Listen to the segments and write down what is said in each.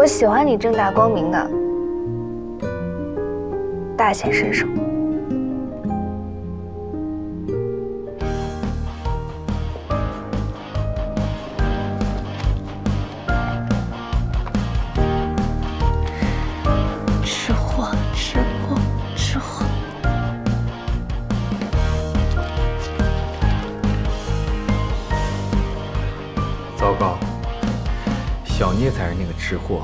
我喜欢你正大光明的，大显身手。吃货，吃货，吃货。糟糕，小聂才是那个吃货。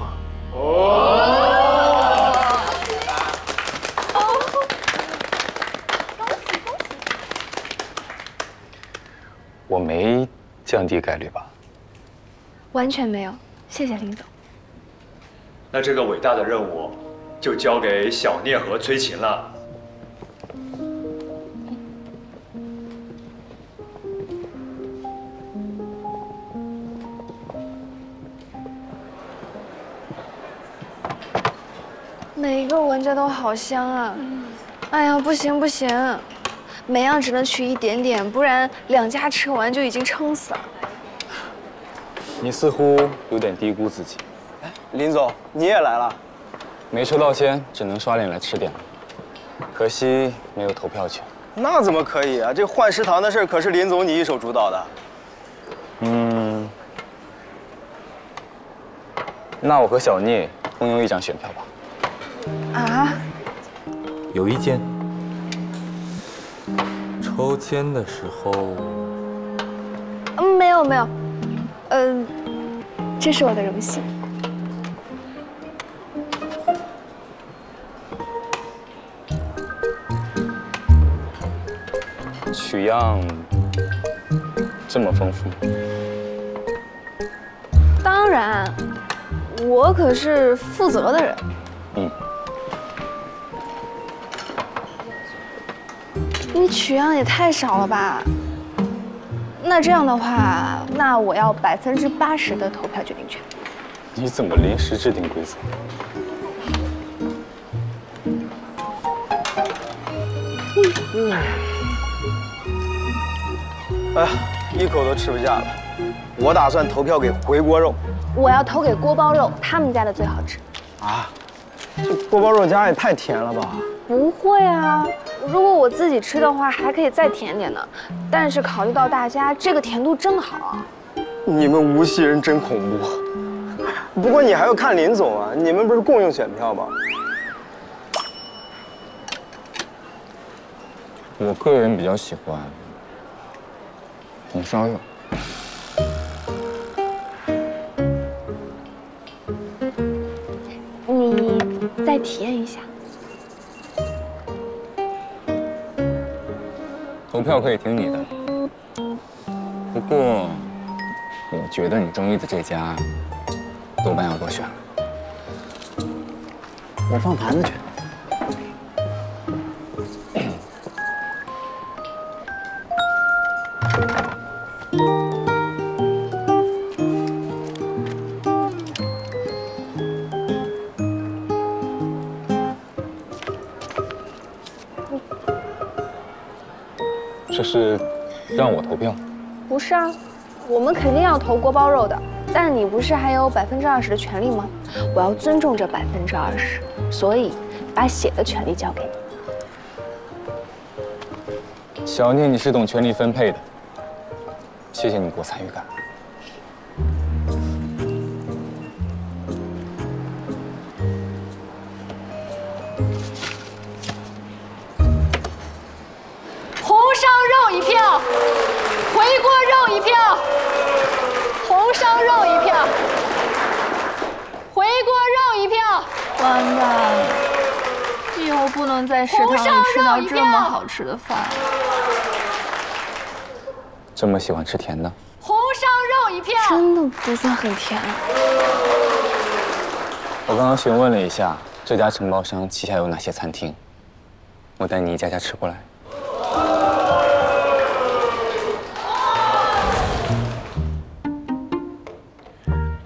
我没降低概率吧？完全没有，谢谢林总。那这个伟大的任务就交给小聂和崔琴了。每一个闻着都好香啊！哎呀，不行不行，每样只能取一点点，不然2家吃完就已经撑死了。你似乎有点低估自己。哎，林总，你也来了？没抽到签，只能刷脸来吃点了。可惜没有投票权。那怎么可以啊？这换食堂的事可是林总你一手主导的。那我和小聂共用1张选票吧。啊？有意见？抽签的时候，没有没有，这是我的荣幸。取样这么丰富？当然，我可是负责的人。你取样也太少了吧？那这样的话，那我要80%的投票决定权。你怎么临时制定规则？哎呀，一口都吃不下了。我打算投票给回锅肉。我要投给锅包肉，他们家的最好吃。啊，这锅包肉夹也太甜了吧？不会啊，如果我自己吃的话，还可以再甜点呢。但是考虑到大家，这个甜度正好啊。你们无锡人真恐怖。不过你还要看林总啊，你们不是共用选票吗？我个人比较喜欢红烧肉。你再体验一下。投票可以听你的，不过我觉得你中意的这家多半要多选了。我放盘子去。这是让我投票？不是啊，我们肯定要投锅包肉的。但你不是还有20%的权利吗？我要尊重这20%，所以把写的权利交给你。小聂，你是懂权力分配的，谢谢你给我参与感。红烧肉1票，回锅肉1票，红烧肉1票，回锅肉1票。完蛋了，以后不能在食堂里吃到这么好吃的饭。这么喜欢吃甜的？红烧肉1票，真的不算很甜。我刚刚询问了一下这家承包商旗下有哪些餐厅，我带你一家家吃过来。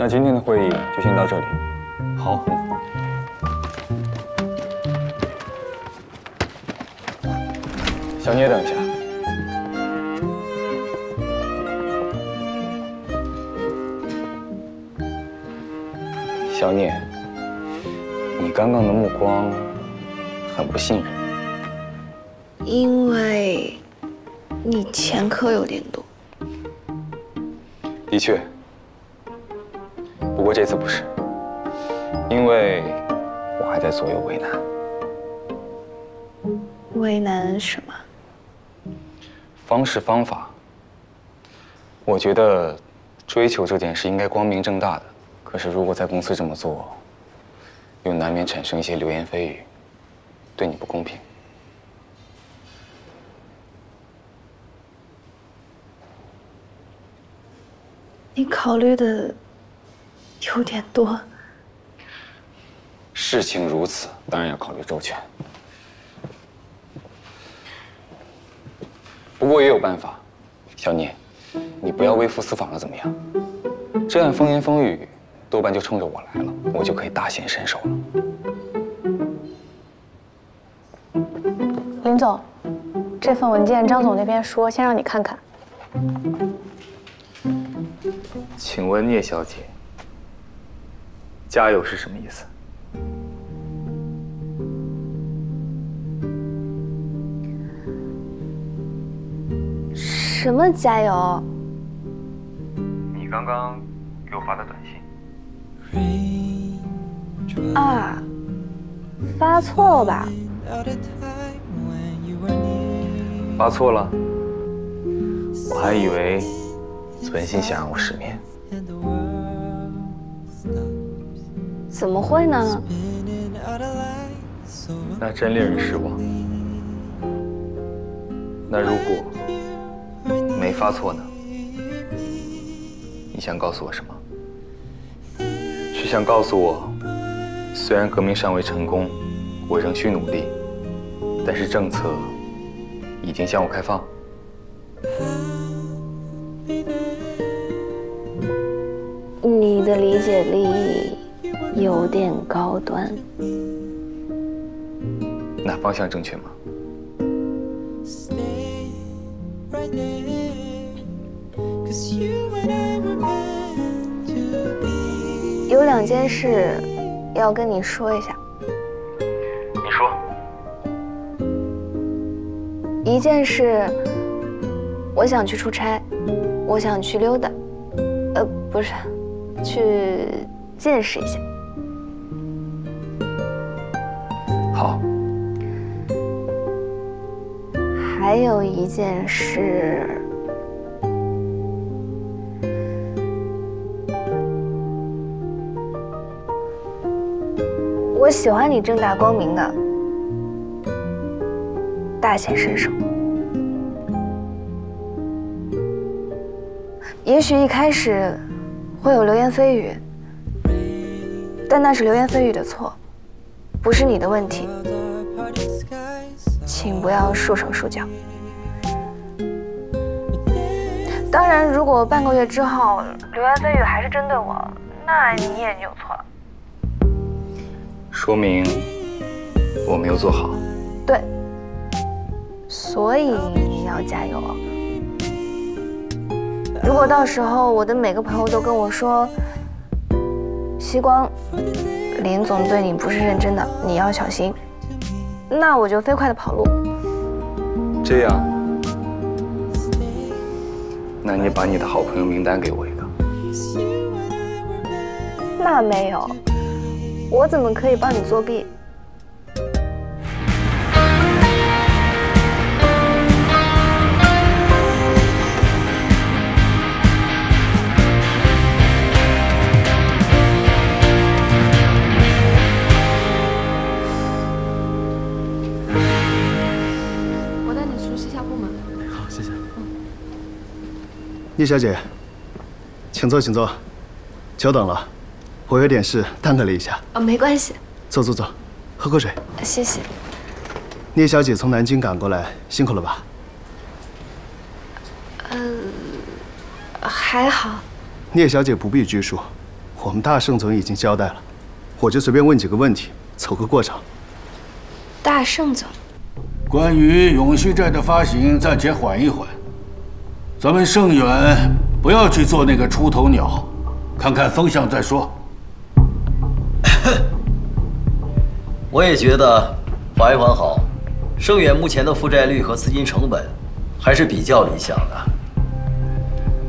那今天的会议就先到这里。好。小聂，等一下。小聂，你刚刚的目光很不信任。因为你前科有点多。的确，不过这次不是，因为我还在左右为难。为难什么？方式方法，我觉得追求这件事应该光明正大的。可是如果在公司这么做，又难免产生一些流言蜚语，对你不公平。你考虑的有点多。事情如此，当然要考虑周全。不过也有办法，小聂，你不要微服私访了，怎么样？这样风言风语，多半就冲着我来了，我就可以大显身手了。林总，这份文件张总那边说先让你看看。请问聂小姐，加油是什么意思？什么加油？你刚刚给我发的短信。啊，发错了吧？发错了？我还以为存心想让我失眠。怎么会呢？那真令人失望。那如果没发错呢？你想告诉我什么？是想告诉我，虽然革命尚未成功，我仍需努力，但是政策已经向我开放？你的理解力有点高端。那方向正确吗？有2件事要跟你说一下。你说。一件事，我想去出差，我想去溜达，不是，去见识一下。好。还有一件事，我喜欢你正大光明的，大显身手。也许一开始会有流言蜚语，但那是流言蜚语的错，不是你的问题。请不要束手束脚。当然，如果半个月之后流言蜚语还是针对我，那你也扭错了。说明我没有做好。对，所以你要加油。如果到时候我的每个朋友都跟我说，希光，林总对你不是认真的，你要小心，那我就飞快的跑路。这样，那你把你的好朋友名单给我一个。那没有，我怎么可以帮你作弊？我带你熟悉一下部门。好，谢谢。聂小姐，请坐，请坐。久等了，我有点事耽搁了一下。没关系。坐坐坐，喝口水。谢谢。聂小姐从南京赶过来，辛苦了吧？还好。聂小姐不必拘束，我们大盛总已经交代了，我就随便问几个问题，凑个过场。大盛总，关于永续债的发行，暂且缓一缓。咱们盛远不要去做那个出头鸟，看看风向再说。我也觉得缓一缓好。盛远目前的负债率和资金成本还是比较理想的。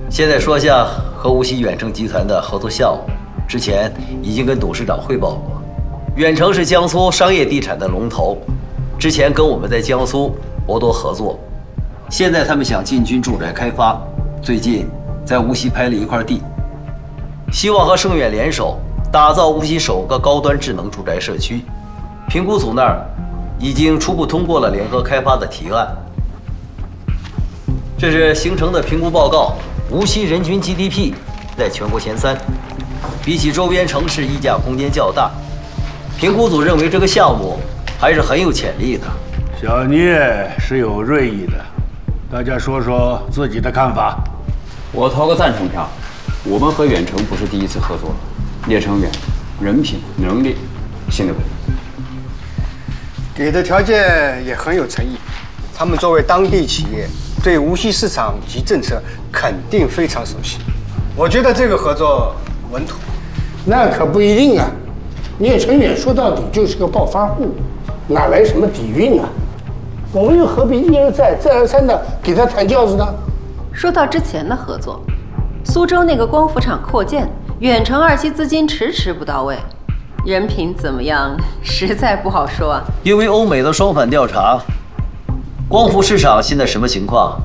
现在说下和无锡远程集团的合作项目，之前已经跟董事长汇报过。远程是江苏商业地产的龙头，之前跟我们在江苏博多合作，现在他们想进军住宅开发，最近在无锡拍了一块地，希望和盛远联手打造无锡首个高端智能住宅社区。评估组那儿已经初步通过了联合开发的提案。这是形成的评估报告，无锡人均 GDP 在全国前3，比起周边城市溢价空间较大。评估组认为这个项目还是很有潜力的。小聂是有锐意的，大家说说自己的看法。我投个赞成票。我们和远程不是第一次合作了，聂成远人品能力信得过。给的条件也很有诚意，他们作为当地企业，对无锡市场及政策肯定非常熟悉。我觉得这个合作稳妥。那可不一定啊，聂成远说到底就是个暴发户，哪来什么底蕴啊？我们又何必一而再、再而三的给他抬轿子呢？说到之前的合作，苏州那个光伏厂扩建，远程2期资金迟迟不到位，人品怎么样，实在不好说啊。因为欧美的双反调查，光伏市场现在什么情况，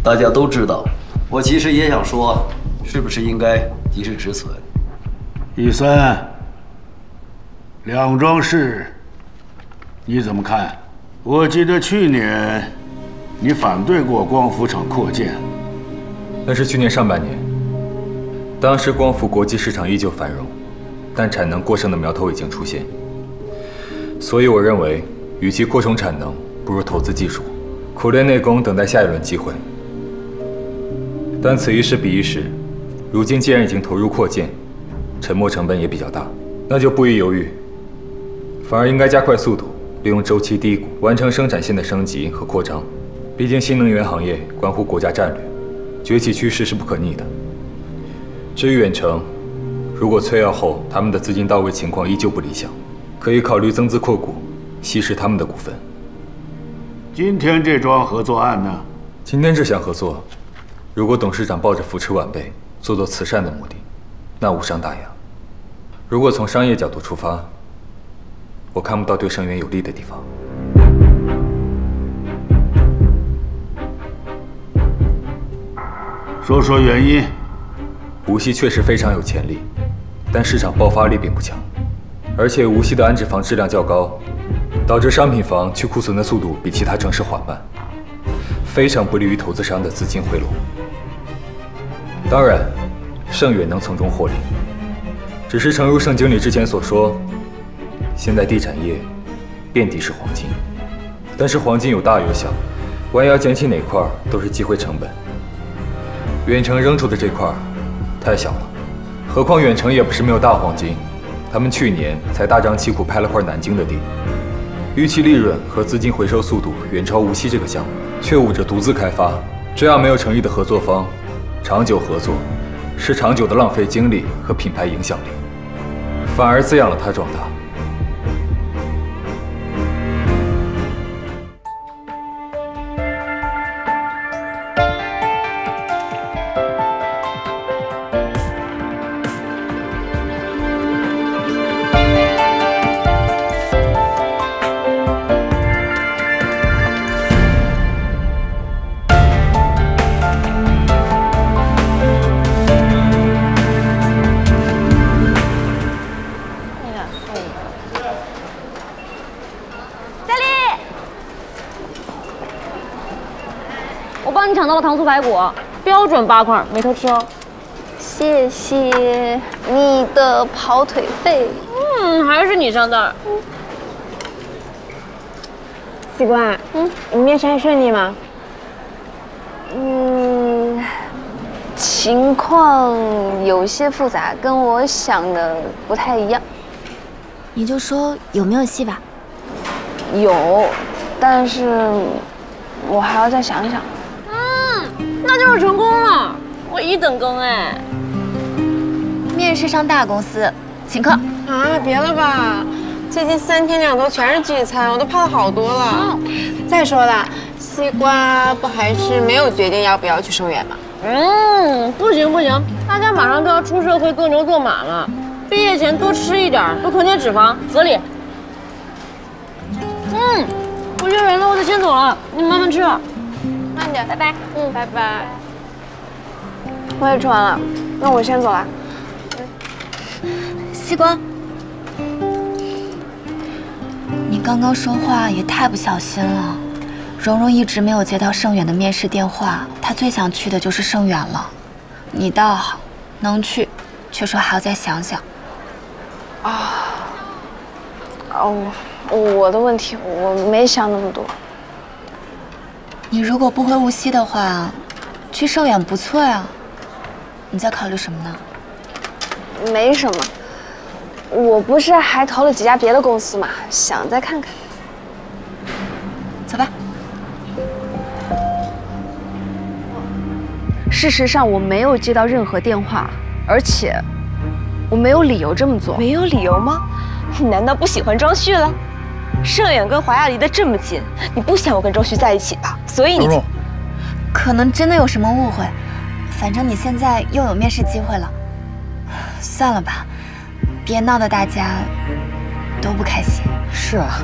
大家都知道。我其实也想说，是不是应该及时止损？第3，两桩事，你怎么看？我记得去年你反对过光伏厂扩建。那是去年上半年，当时光伏国际市场依旧繁荣，但产能过剩的苗头已经出现。所以我认为，与其扩充产能，不如投资技术，苦练内功，等待下一轮机会。但此一时彼一时，如今既然已经投入扩建，沉没成本也比较大，那就不宜犹豫，反而应该加快速度，利用周期低谷完成生产线的升级和扩张。毕竟新能源行业关乎国家战略。崛起趋势是不可逆的。至于远程，如果催要后他们的资金到位情况依旧不理想，可以考虑增资扩股，稀释他们的股份。今天这桩合作案呢？今天这项合作，如果董事长抱着扶持晚辈、做慈善的目的，那无伤大雅；如果从商业角度出发，我看不到对盛远有利的地方。说说原因。无锡确实非常有潜力，但市场爆发力并不强，而且无锡的安置房质量较高，导致商品房去库存的速度比其他城市缓慢，非常不利于投资商的资金回笼。当然，盛远能从中获利，只是诚如盛经理之前所说，现在地产业遍地是黄金，但是黄金有大有小，万一要捡起哪块都是机会成本。远程扔出的这块太小了，何况远程也不是没有大黄金，他们去年才大张旗鼓拍了块南京的地，预期利润和资金回收速度远超无锡这个项目，却捂着独自开发，这样没有诚意的合作方，长久合作是长久的浪费精力和品牌影响力，反而滋养了它壮大。抢到了糖醋排骨，标准8块，没偷吃哦。谢谢你的跑腿费。还是你上当。西瓜，你面试还顺利吗？情况有些复杂，跟我想的不太一样。你就说有没有戏吧？有，但是我还要再想一想。那就是成功了，我1等功哎。面试上大公司，请客。啊，别了吧，最近3天2头全是聚餐，我都胖了好多了。再说了，西瓜不还是没有决定要不要去生源吗？不行不行，大家马上都要出社会做牛做马了，毕业前多吃一点，多囤点脂肪，合理。我约人了，我得先走了，你慢慢吃。慢点，拜拜。拜拜。我也吃完了，那我先走了。西瓜，你刚刚说话也太不小心了。蓉蓉一直没有接到盛远的面试电话，她最想去的就是盛远了。你倒好，能去，却说还要再想想。我的问题，我没想那么多。你如果不回无锡的话，去盛远不错呀。你在考虑什么呢？没什么，我不是还投了几家别的公司嘛，想再看看。走吧。事实上，我没有接到任何电话，而且我没有理由这么做。没有理由吗？你难道不喜欢庄旭了？盛远跟华亚离得这么近，你不想我跟庄旭在一起吧？所以你蓉蓉，可能真的有什么误会。反正你现在又有面试机会了，算了吧，别闹得大家都不开心。是啊，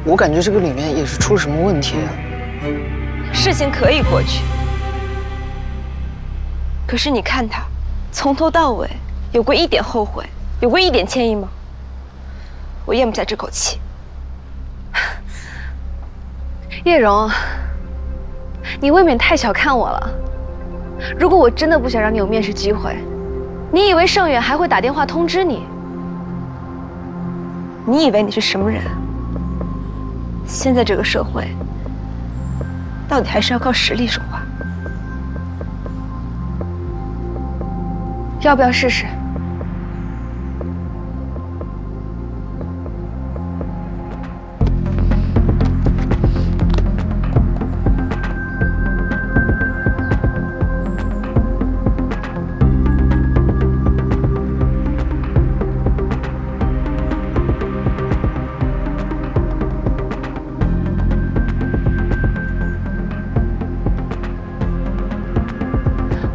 我感觉这个里面也是出了什么问题啊。事情可以过去，可是你看他，从头到尾有过一点后悔，有过一点歉意吗？我咽不下这口气。叶蓉，你未免太小看我了。如果我真的不想让你有面试机会，你以为盛远还会打电话通知你？你以为你是什么人？现在这个社会，到底还是要靠实力说话。要不要试试？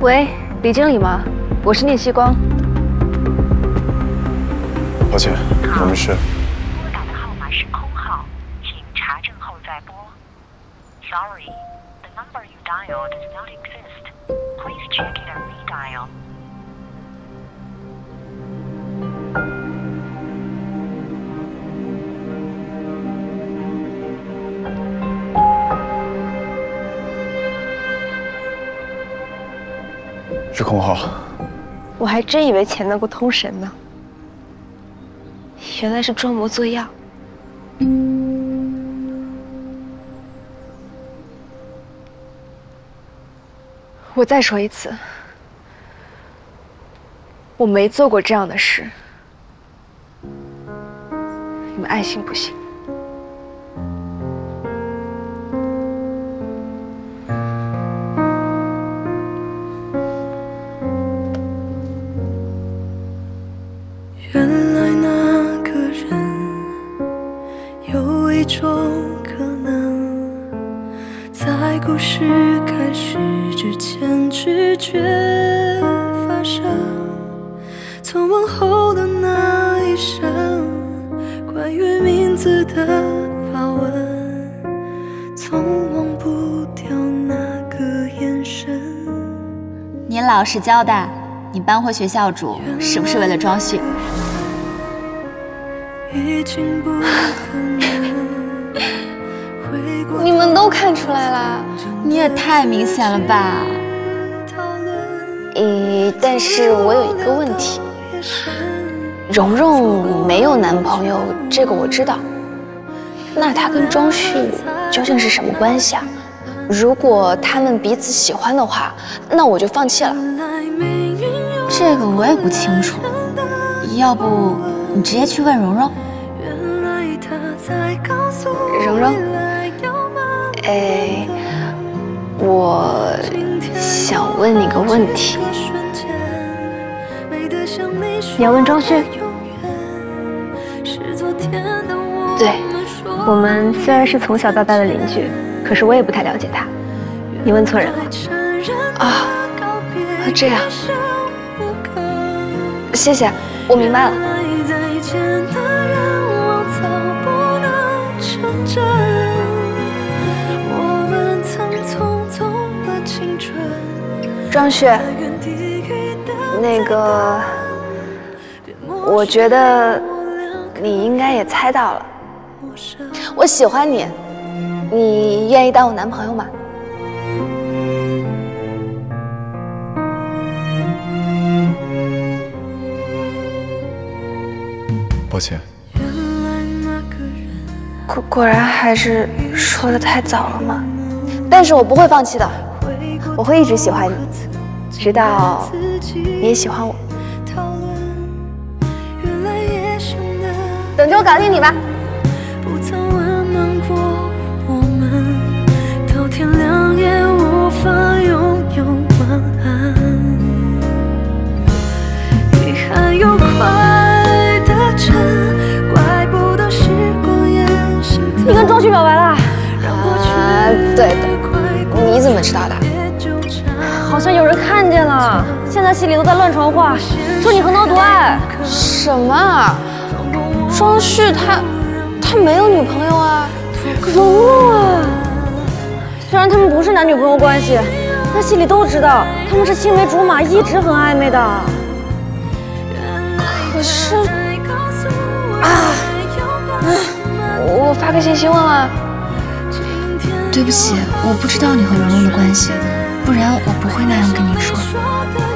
喂，李经理吗？我是聂希光。抱歉，我们是。拨打的号码是空号，请查证后再拨。Sorry, the number you dialed does not exist. Please check it and redial. 是空号。我还真以为钱能够通神呢，原来是装模作样。我再说一次，我没做过这样的事，你们爱信不信。原来那个人有一种可能，在故事开始之前直觉发生，从问候的那一声，关于名字的发问，总忘不掉那个眼神。你老实交代，你搬回学校住是不是为了庄旭？已经不可能。你们都看出来了，你也太明显了吧？但是我有一个问题，蓉蓉没有男朋友，这个我知道。那她跟庄旭究竟是什么关系啊？如果他们彼此喜欢的话，那我就放弃了。这个我也不清楚，要不你直接去问蓉蓉。蓉蓉，我想问你个问题。你要问庄旭？对，我们虽然是从小到大的邻居，可是我也不太了解他。你问错人了。啊，这样，谢谢，我明白了。庄旭，那个，我觉得你应该也猜到了，我喜欢你，你愿意当我男朋友吗？抱歉，果然还是说的太早了嘛。但是我不会放弃的，我会一直喜欢你，直到你也喜欢我。等着我搞定你吧。不曾温暖过我们，到天亮也无法拥有晚安。遗憾有快的针，怪不得时光也心疼。你跟庄旭表白了？啊，对的。你怎么知道的？好像有人看见了，现在系里都在乱传话，说你横刀夺爱。什么？庄旭他没有女朋友啊？蓉蓉啊！虽然他们不是男女朋友关系，但系里都知道他们是青梅竹马，一直很暧昧的。可是我发个信息问问。对不起，我不知道你和蓉蓉的关系，不然我不会那样跟你说。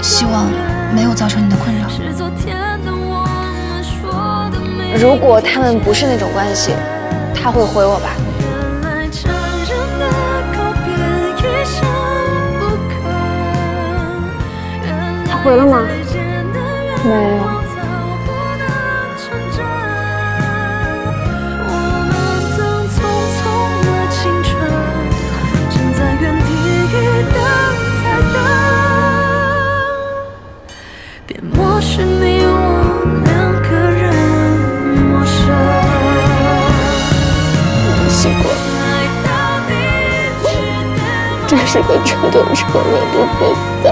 希望没有造成你的困扰。如果他们不是那种关系，他会回我吧？他回了吗？没有。漠视你我两个人陌生。习惯，这是个彻头彻尾的分散。